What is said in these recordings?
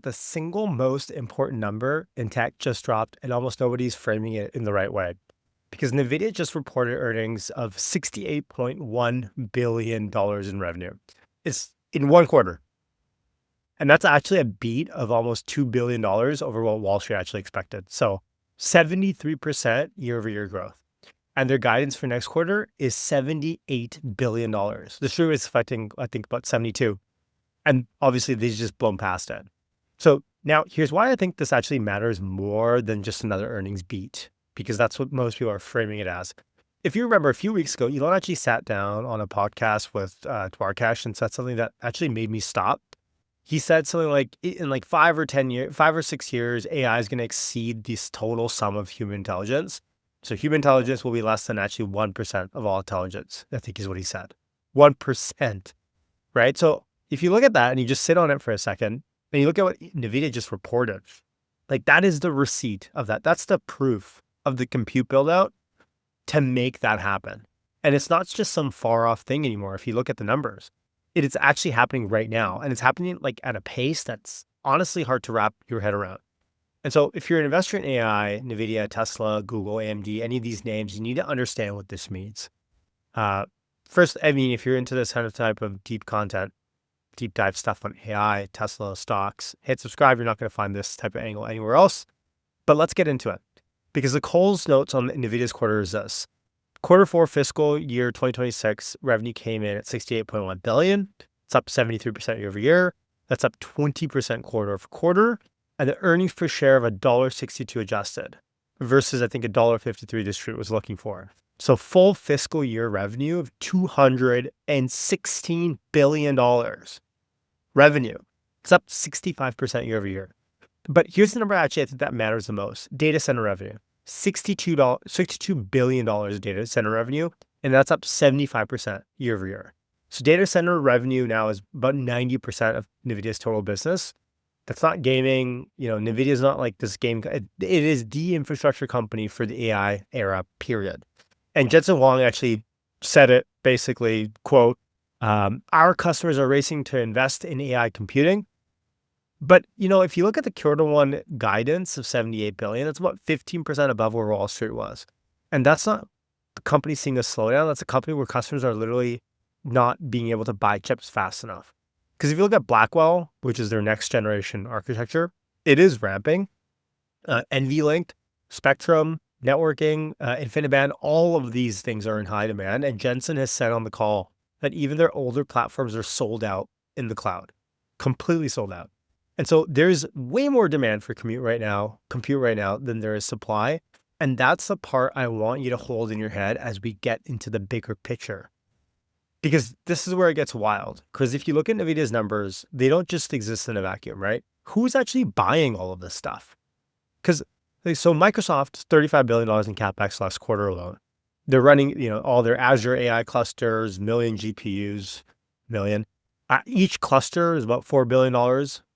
The single most important number in tech just dropped, and almost nobody's framing it in the right way. Because Nvidia just reported earnings of $68.1 billion in revenue. It's in one quarter. And that's actually a beat of almost $2 billion over what Wall Street actually expected. So 73% year-over-year growth. And their guidance for next quarter is $78 billion. The street is expecting, I think, about 72. And obviously, they've just blown past it. So now here's why I think this actually matters more than just another earnings beat, because that's what most people are framing it as. If you remember a few weeks ago, Elon actually sat down on a podcast with Dwarkesh and said something that actually made me stop. He said something like, in like 5 or 6 years, AI is going to exceed this total sum of human intelligence. So human intelligence will be less than actually 1% of all intelligence, I think is what he said. 1%, right? So if you look at that and you just sit on it for a second, and you look at what Nvidia just reported, like that is the receipt of that. That's the proof of the compute build out to make that happen. And it's not just some far off thing anymore. If you look at the numbers, it is actually happening right now. And it's happening like at a pace that's honestly hard to wrap your head around. And so if you're an investor in AI, Nvidia, Tesla, Google, AMD, any of these names, you need to understand what this means. First, I mean, if you're into this kind of type of deep content, deep dive stuff on AI, Tesla, stocks, hit subscribe. You're not going to find this type of angle anywhere else. But let's get into it. Because the Cole's notes on Nvidia's quarter is this. Quarter 4 fiscal year 2026 revenue came in at $68.1 billion. It's up 73% year over year. That's up 20% quarter over quarter. And the earnings per share of $1.62 adjusted versus I think $1.53 the street was looking for. So full fiscal year revenue of $216 billion. Revenue. It's up 65% year over year. But here's the number actually I think that matters the most. Data center revenue. $62 billion of data center revenue, and that's up 75% year over year. So data center revenue now is about 90% of NVIDIA's total business. That's not gaming. NVIDIA is not like this game. It is the infrastructure company for the AI era, period. And Jensen Huang actually said it basically, quote, our customers are racing to invest in AI computing. But, if you look at the quarter one guidance of $78 billion, that's about 15% above where Wall Street was. And that's not the company seeing a slowdown. That's a company where customers are literally not being able to buy chips fast enough. Because if you look at Blackwell, which is their next generation architecture, it is ramping. NVLink, Spectrum, networking, InfiniBand, all of these things are in high demand. And Jensen has said on the call that even their older platforms are sold out in the cloud, completely sold out. And so there's way more demand for compute right now than there is supply. And that's the part I want you to hold in your head as we get into the bigger picture. Because this is where it gets wild. Because if you look at NVIDIA's numbers, they don't just exist in a vacuum, right? Who's actually buying all of this stuff? Because so Microsoft's $35 billion in CapEx last quarter alone. They're running, all their Azure AI clusters, million GPUs, million. Each cluster is about $4 billion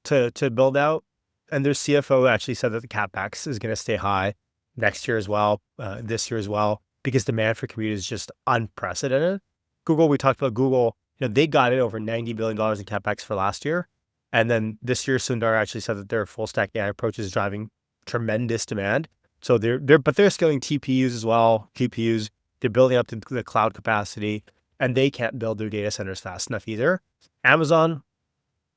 to build out. And their CFO actually said that the CapEx is going to stay high next year as well, this year as well, because demand for compute is just unprecedented. Google, we talked about Google, they got it over $90 billion in CapEx for last year. And then this year, Sundar actually said that their full stack AI approach is driving tremendous demand. So they're scaling TPUs as well, GPUs. They're building up the cloud capacity, and they can't build their data centers fast enough either. Amazon,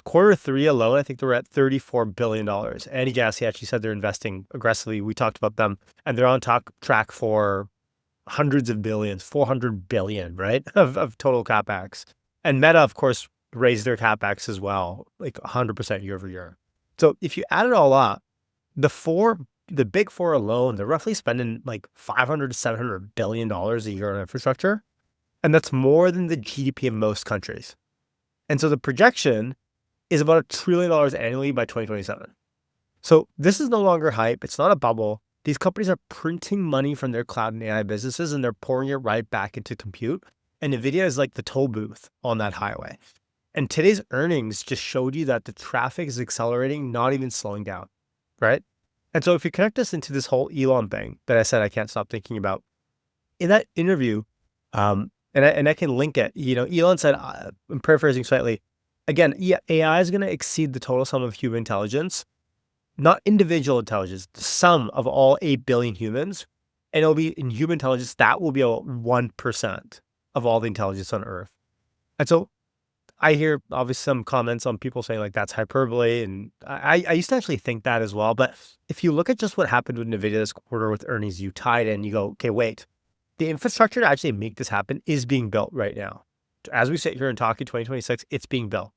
quarter 3 alone, I think they're at $34 billion. AnyGas, he actually said they're investing aggressively. We talked about them, and they're on track for hundreds of billions, 400 billion, right, of total CapEx. And Meta, of course, raised their CapEx as well, like 100% year over year. So if you add it all up, the big four alone, they're roughly spending like $500 to $700 billion a year on infrastructure. And that's more than the GDP of most countries. And so the projection is about $1 trillion annually by 2027. So this is no longer hype. It's not a bubble. These companies are printing money from their cloud and AI businesses, and they're pouring it right back into compute. And Nvidia is like the toll booth on that highway. And today's earnings just showed you that the traffic is accelerating, not even slowing down, right? And so if you connect this into this whole Elon thing that I said I can't stop thinking about, in that interview, and I can link it, Elon said, I'm paraphrasing slightly, Again, yeah, AI is going to exceed the total sum of human intelligence, not individual intelligence, the sum of all 8 billion humans. And it'll be in human intelligence, that will be about 1% of all the intelligence on Earth. And so I hear obviously some comments on people saying like that's hyperbole. And I used to actually think that as well. But if you look at just what happened with Nvidia this quarter with earnings, you tie it in, you go, okay, wait, the infrastructure to actually make this happen is being built right now. As we sit here and talk in 2026, it's being built.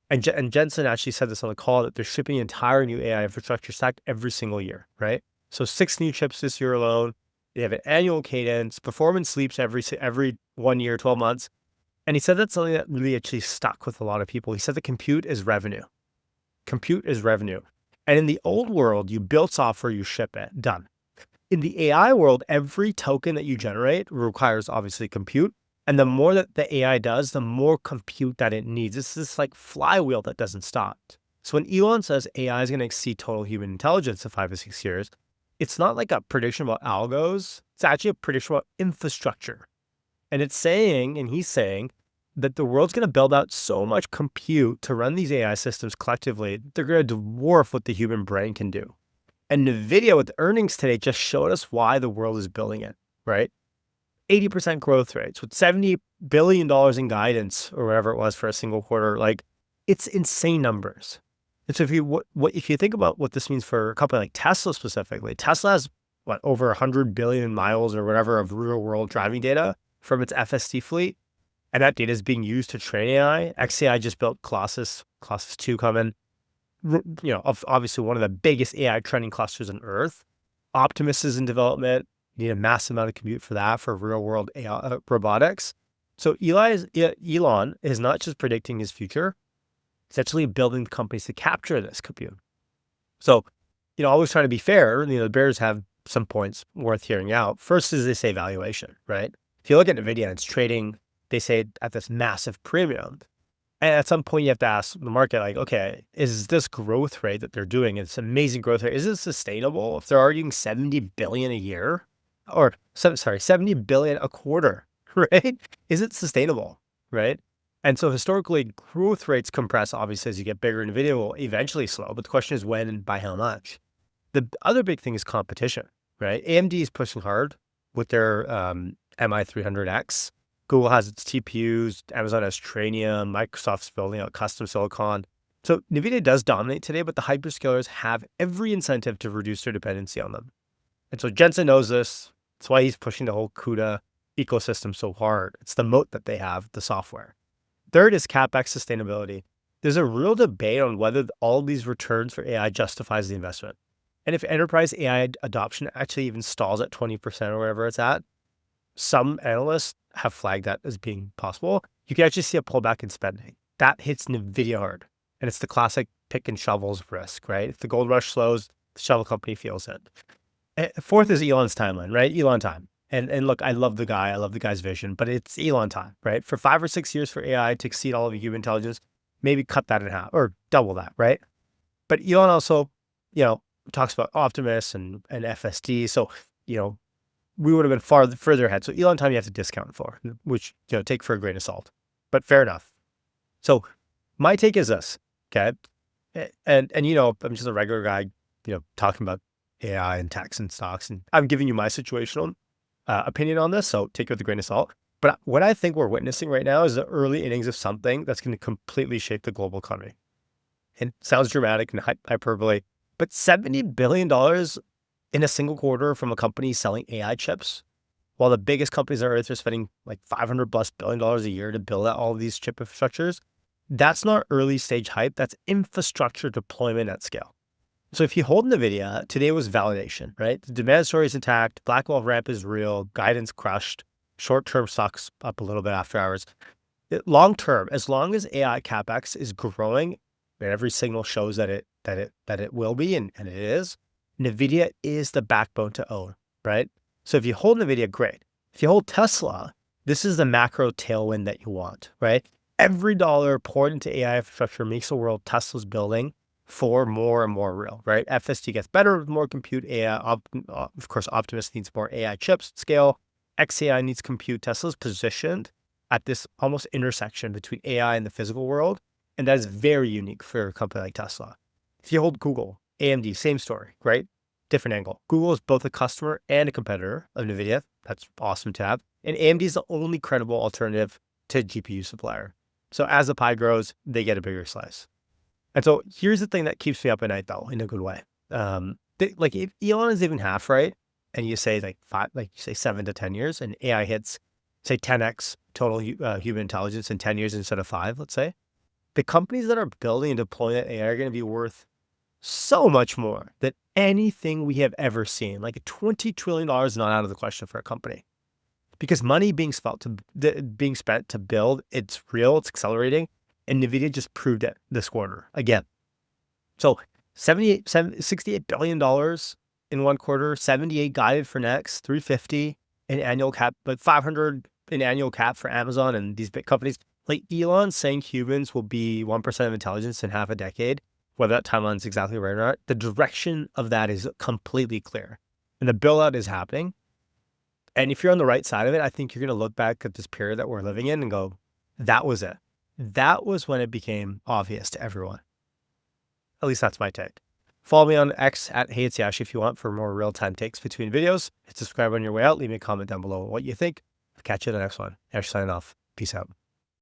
And Jensen actually said this on the call that they're shipping an entire new AI infrastructure stack every single year, right? So 6 new chips this year alone. They have an annual cadence. Performance sleeps every 1 year, 12 months. And he said that's something that really actually stuck with a lot of people. He said the compute is revenue. Compute is revenue. And in the old world, you build software, you ship it, done. In the AI world, every token that you generate requires obviously compute. And the more that the AI does, the more compute that it needs. It's this like flywheel that doesn't stop. So when Elon says AI is going to exceed total human intelligence in 5 to 6 years, it's not like a prediction about algos. It's actually a prediction about infrastructure. And it's saying, and he's saying, that the world's going to build out so much compute to run these AI systems collectively, they're going to dwarf what the human brain can do. And Nvidia with earnings today just showed us why the world is building it, right? 80% growth rates with $70 billion in guidance or whatever it was for a single quarter. Like, it's insane numbers. And so if you think about what this means for a company like Tesla specifically, Tesla has over 100 billion miles or whatever of real world driving data from its FSD fleet. And that data is being used to train AI. XAI just built Colossus 2 coming, obviously one of the biggest AI training clusters on Earth. Optimus is in development. You need a massive amount of compute for that, for real world AI, robotics. So Elon is not just predicting his future, it's actually building companies to capture this compute. So, always trying to be fair, the bears have some points worth hearing out. First is they say valuation, right? If you look at Nvidia, it's trading, they say, at this massive premium. And at some point you have to ask the market, like, okay, is this growth rate that they're doing, it's amazing growth rate, is it sustainable? If they're arguing 70 billion a year, or 70 billion a quarter, right? Is it sustainable, right? And so historically, growth rates compress, obviously, as you get bigger. Nvidia will eventually slow, but the question is when and by how much. The other big thing is competition, right? AMD is pushing hard with their MI300X. Google has its TPUs, Amazon has Trainium, Microsoft's building out custom silicon. So Nvidia does dominate today, but the hyperscalers have every incentive to reduce their dependency on them. And so Jensen knows this. That's why he's pushing the whole CUDA ecosystem so hard. It's the moat that they have, the software. Third is CapEx sustainability. There's a real debate on whether all these returns for AI justifies the investment. And if enterprise AI adoption actually even stalls at 20% or wherever it's at, some analysts have flagged that as being possible. You can actually see a pullback in spending. That hits Nvidia hard. And it's the classic pick and shovels risk, right? If the gold rush slows, the shovel company feels it. Fourth is Elon's timeline, right? Elon time. And look, I love the guy. I love the guy's vision, but it's Elon time, right? For 5 or 6 years for AI to exceed all of human intelligence, maybe cut that in half or double that, right? But Elon also, talks about Optimus and FSD. So, we would have been further ahead. So Elon time you have to discount for, which, take for a grain of salt, but fair enough. So my take is this, okay? And I'm just a regular guy, talking about AI and tax and stocks, and I'm giving you my situational opinion on this. So take it with a grain of salt. But what I think we're witnessing right now is the early innings of something that's going to completely shape the global economy. And it sounds dramatic and hyperbole, but $70 billion in a single quarter from a company selling AI chips, while the biggest companies on earth are spending like $500+ billion a year to build out all of these chip infrastructures. That's not early stage hype. That's infrastructure deployment at scale. So if you hold Nvidia, today was validation, right? The demand story is intact. Blackwell ramp is real. Guidance crushed. Short-term stocks up a little bit after hours. Long-term, as long as AI CapEx is growing, and every signal shows that it will be, and it is, Nvidia is the backbone to own, right? So if you hold Nvidia, great. If you hold Tesla, this is the macro tailwind that you want, right? Every dollar poured into AI infrastructure makes the world Tesla's building for more and more real, right? FSD gets better with more compute. AI, of course, Optimus needs more AI chips at scale. XAI needs compute. Tesla's positioned at this almost intersection between AI and the physical world. And that is very unique for a company like Tesla. If you hold Google, AMD, same story, right? Different angle. Google is both a customer and a competitor of Nvidia. That's awesome to have. And AMD is the only credible alternative to GPU supplier. So as the pie grows, they get a bigger slice. And so here's the thing that keeps me up at night, though, in a good way. Like if Elon is even half right, and you say like 7 to 10 years, and AI hits, say 10x total human intelligence in 10 years instead of 5, let's say, the companies that are building and deploying that AI are going to be worth so much more than anything we have ever seen. Like $20 trillion is not out of the question for a company, because money being spent to build, it's real, it's accelerating, and Nvidia just proved it this quarter again. So $68 billion in one quarter, 78 guided for next, 350 in annual cap, but 500 in annual cap for Amazon and these big companies. Like Elon saying humans will be 1% of intelligence in half a decade, whether that timeline is exactly right or not, the direction of that is completely clear. And the build-out is happening. And if you're on the right side of it, I think you're going to look back at this period that we're living in and go, that was it. That was when it became obvious to everyone. At least that's my take. Follow me on X at HeyIt'sYash if you want for more real-time takes between videos. Hit subscribe on your way out. Leave me a comment down below what you think. I'll catch you in the next one. Yash signing off. Peace out.